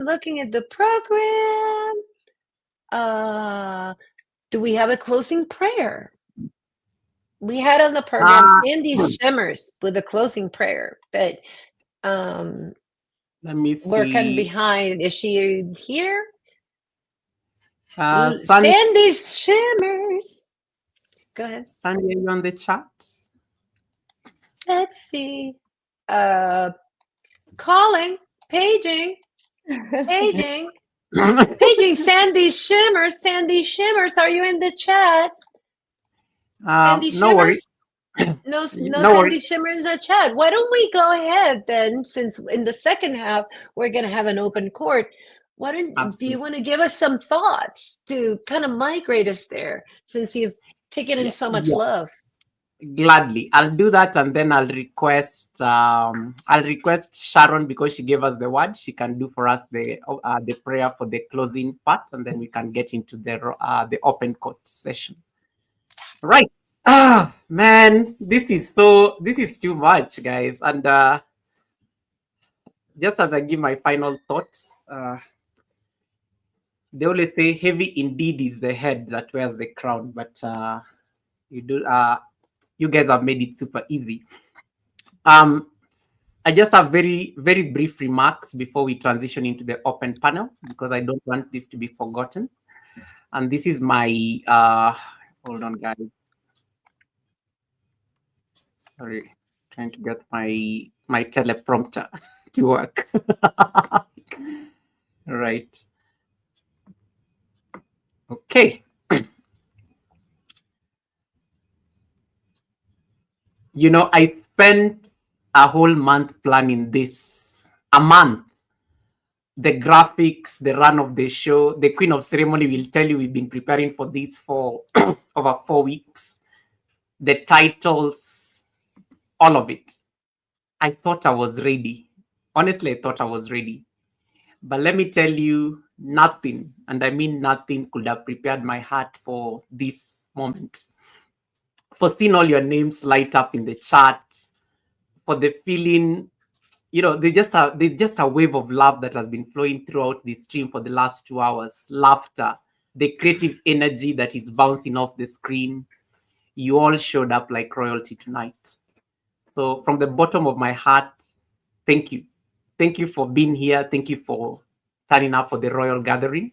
looking at the program. Do we have a closing prayer? We had on the program Sandy Shimmers with a closing prayer, but let me we're kind of see. behind. Is she here? Sandy, Sandy Shimmers. Go ahead. Sandy, are you on the chat? Let's see. Calling, paging, paging, paging. Sandy Shimmers. Sandy Shimmers, are you in the chat? Sandy No worries. Shimmers. No No Sandy worries. Shimmer in the chat. Why don't we go ahead then, since in the second half we're going to have an open court? Do you want to give us some thoughts to kind of migrate us there, since you've taken in so much love? Gladly, I'll do that, and then I'll request Sharon, because she gave us the word. She can do for us the prayer for the closing part, and then we can get into the open court session. Right. Man, this is too much, guys. And just as I give my final thoughts, they always say heavy indeed is the head that wears the crown, but you guys have made it super easy. I just have very, very brief remarks before we transition into the open panel, because I don't want this to be forgotten. And this is my hold on, guys. Sorry, trying to get my teleprompter to work. Right. Okay. I spent a whole month planning this. A month. The graphics, the run of the show. The Queen of Ceremony will tell you we've been preparing for this for over 4 weeks. The titles, all of it. I thought I was ready. Honestly, I thought I was ready. But let me tell you, nothing, and I mean nothing, could have prepared my heart for this moment. For seeing all your names light up in the chat, for the feeling, there's just a wave of love that has been flowing throughout the stream for the last 2 hours. Laughter, the creative energy that is bouncing off the screen. You all showed up like royalty tonight. So from the bottom of my heart, thank you. Thank you for being here. Thank you for turning up for the royal gathering.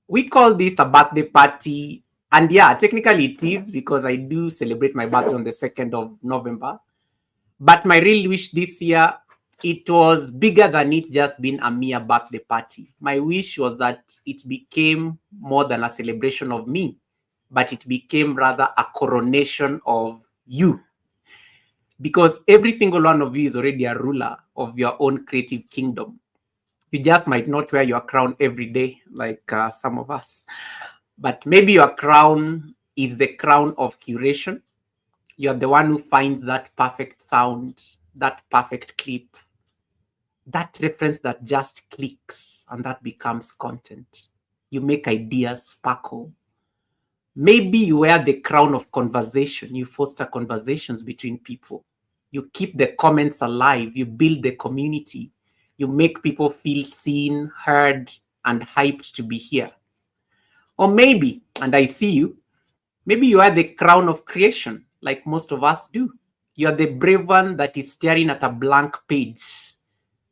We call this a birthday party. And yeah, technically it is, because I do celebrate my birthday on the 2nd of November. But my real wish this year, it was bigger than it just being a mere birthday party. My wish was that it became more than a celebration of me, but it became rather a coronation of you. Because every single one of you is already a ruler of your own creative kingdom. You just might not wear your crown every day like some of us. But maybe your crown is the crown of curation. You're the one who finds that perfect sound, that perfect clip, that reference that just clicks, and that becomes content. You make ideas sparkle. Maybe you wear the crown of conversation. You foster conversations between people. You keep the comments alive. You build the community. You make people feel seen, heard, and hyped to be here. Or maybe, and I see you, maybe you are the crown of creation, like most of us do. You're the brave one that is staring at a blank page,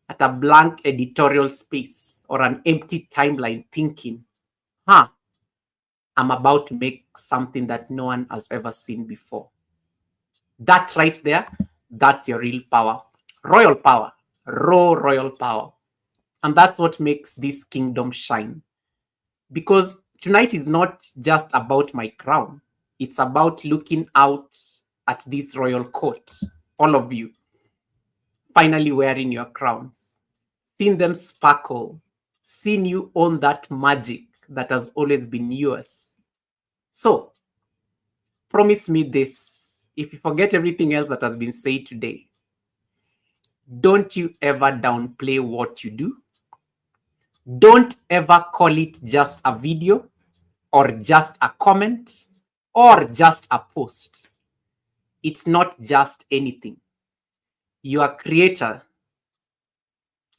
at a blank editorial space, or an empty timeline thinking, I'm about to make something that no one has ever seen before. That right there, that's your real power. Royal power. Raw royal power. And that's what makes this kingdom shine. Because tonight is not just about my crown. It's about looking out at this royal court. All of you finally wearing your crowns. Seeing them sparkle. Seeing you own that magic that has always been yours. So, promise me this. If you forget everything else that has been said today, don't you ever downplay what you do. Don't ever call it just a video, or just a comment, or just a post. It's not just anything. Your creator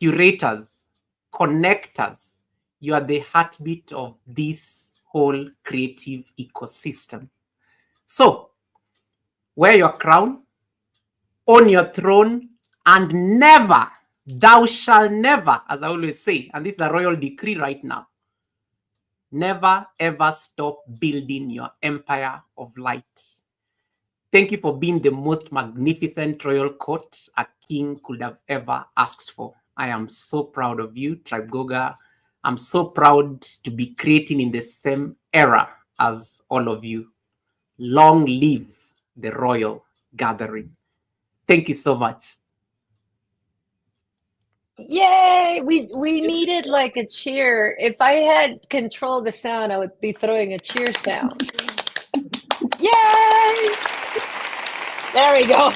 curators, connectors. You are the heartbeat of this whole creative ecosystem. So, wear your crown, own your throne, and never, thou shalt never, as I always say, and this is a royal decree right now, never ever stop building your empire of light. Thank you for being the most magnificent royal court a king could have ever asked for. I am so proud of you, Tribe Goga. I'm so proud to be creating in the same era as all of you. Long live the royal gathering. Thank you so much. Yay! We needed like a cheer. If I had control of the sound, I would be throwing a cheer sound. Yay! There we go.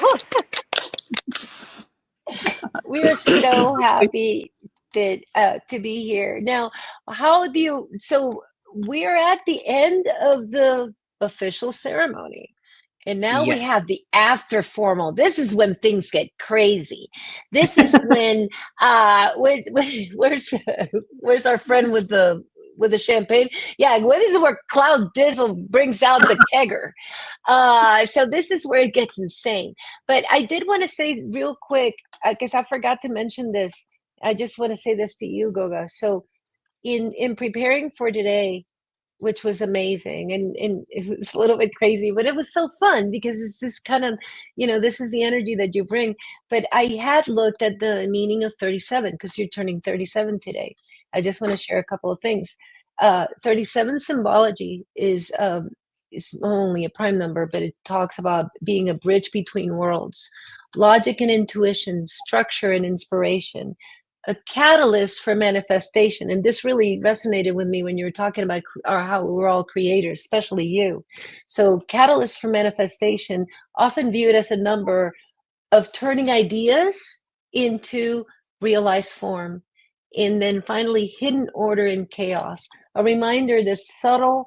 We are so happy that to be here. Now, how do you, so we're at the end of the official ceremony. And now we Yes. have the after formal. This is when things get crazy. This is when where's our friend with the champagne? Yeah, well, this is where Cloud Dizzle brings out the kegger. So this is where it gets insane. But I did want to say real quick, because I forgot to mention this. I just want to say this to you, Goga. So in preparing for today, which was amazing, and it was a little bit crazy, but it was so fun because it's this kind of, this is the energy that you bring. But I had looked at the meaning of 37 because you're turning 37 today. I just want to share a couple of things. 37 symbology is only a prime number, but it talks about being a bridge between worlds, logic and intuition, structure and inspiration, a catalyst for manifestation. And this really resonated with me when you were talking about how we're all creators, especially you. So catalyst for manifestation, often viewed as a number of turning ideas into realized form. And then finally, hidden order in chaos. A reminder this subtle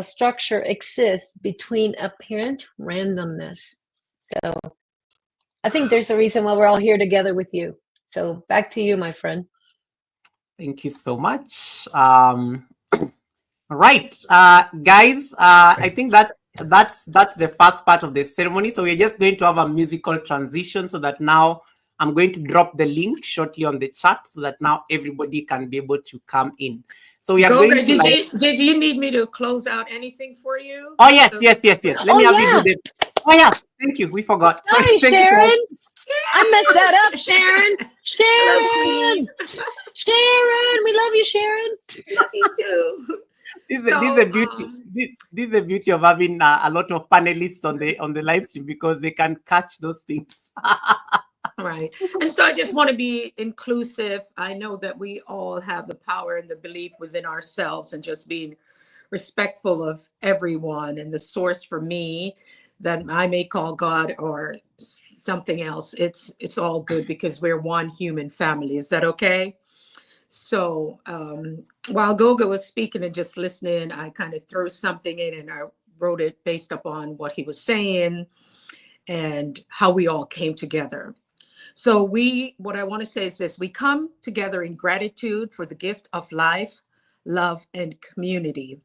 structure exists between apparent randomness. So I think there's a reason why we're all here together with you. So back to you, my friend. Thank you so much. Right, guys. I think that's the first part of the ceremony. So we're just going to have a musical transition, so that now I'm going to drop the link shortly on the chat, so that now everybody can be able to come in. So we are Goga, going to. did you need me to close out anything for you? Oh yes. Let me have you do the. Oh yeah. Thank you. We forgot. Sorry, Sharon. I messed that up, Sharon. Sharon, we love you, Sharon. Love you too. This is the beauty of having a lot of panelists on the live stream, because they can catch those things. Right. And so I just want to be inclusive. I know that we all have the power and the belief within ourselves, and just being respectful of everyone. And the source for me, that I may call God or something else, it's all good, because we're one human family. Is that okay? So while Goga was speaking and just listening, I kind of threw something in, and I wrote it based upon what he was saying and how we all came together. So what I want to say is this: we come together in gratitude for the gift of life, love, and community.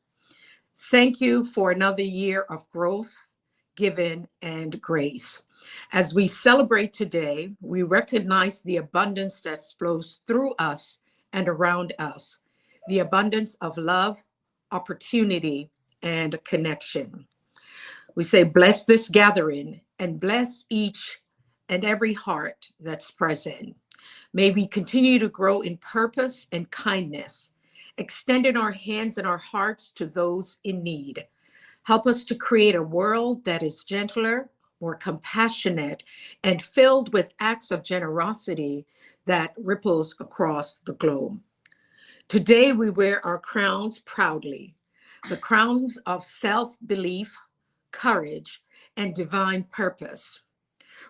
Thank you for another year of growth, giving, and grace. As we celebrate today, we recognize the abundance that flows through us and around us, the abundance of love, opportunity, and connection. We say, bless this gathering and bless each and every heart that's present. May we continue to grow in purpose and kindness, extending our hands and our hearts to those in need. Help us to create a world that is gentler, more compassionate, and filled with acts of generosity that ripples across the globe. Today, we wear our crowns proudly, the crowns of self-belief, courage, and divine purpose.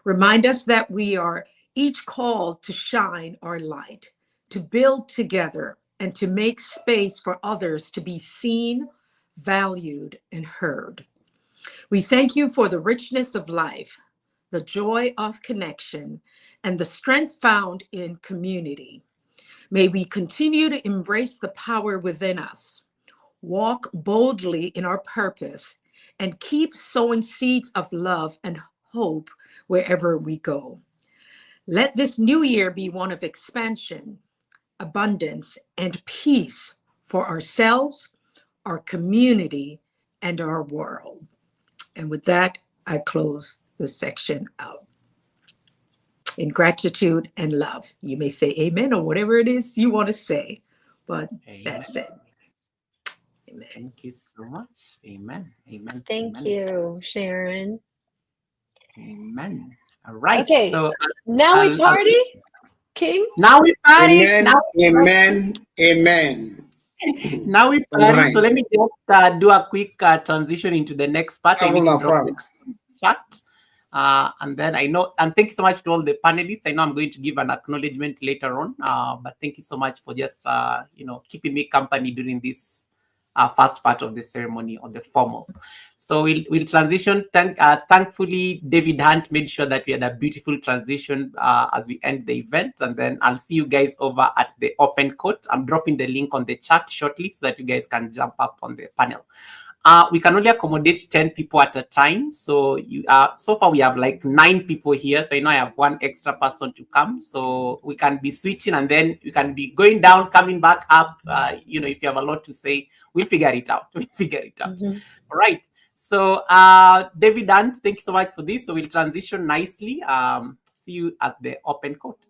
Remind us that we are each called to shine our light, to build together, and to make space for others to be seen, valued, and heard. We thank you for the richness of life, the joy of connection, and the strength found in community. May we continue to embrace the power within us, walk boldly in our purpose, and keep sowing seeds of love and hope wherever we go. Let this new year be one of expansion, abundance, and peace for ourselves, our community, and our world. And with that, I close the section out. In gratitude and love. You may say amen or whatever it is you want to say, but Amen. that's it. Amen. Thank you so much. Amen. Amen. Thank Amen. you, Sharon. Amen. All right. Okay. So Now we party, King? now we party. Amen. Now we party. Amen. Amen. Now we All party. right. So let me just do a quick transition into the next part. I need to drop the chat. And then I know, and thank you so much to all the panelists. I know I'm going to give an acknowledgement later on, but thank you so much for just, keeping me company during this first part of the ceremony or the formal. So we'll transition. Thankfully, David Hunt made sure that we had a beautiful transition as we end the event. And then I'll see you guys over at the open court. I'm dropping the link on the chat shortly so that you guys can jump up on the panel. We can only accommodate 10 people at a time. So so far we have like 9 people here. So I have one extra person to come. So we can be switching and then you can be going down, coming back up. If you have a lot to say, we'll figure it out. Mm-hmm. All right. So David Hunt, thank you so much for this. So we'll transition nicely. See you at the open court.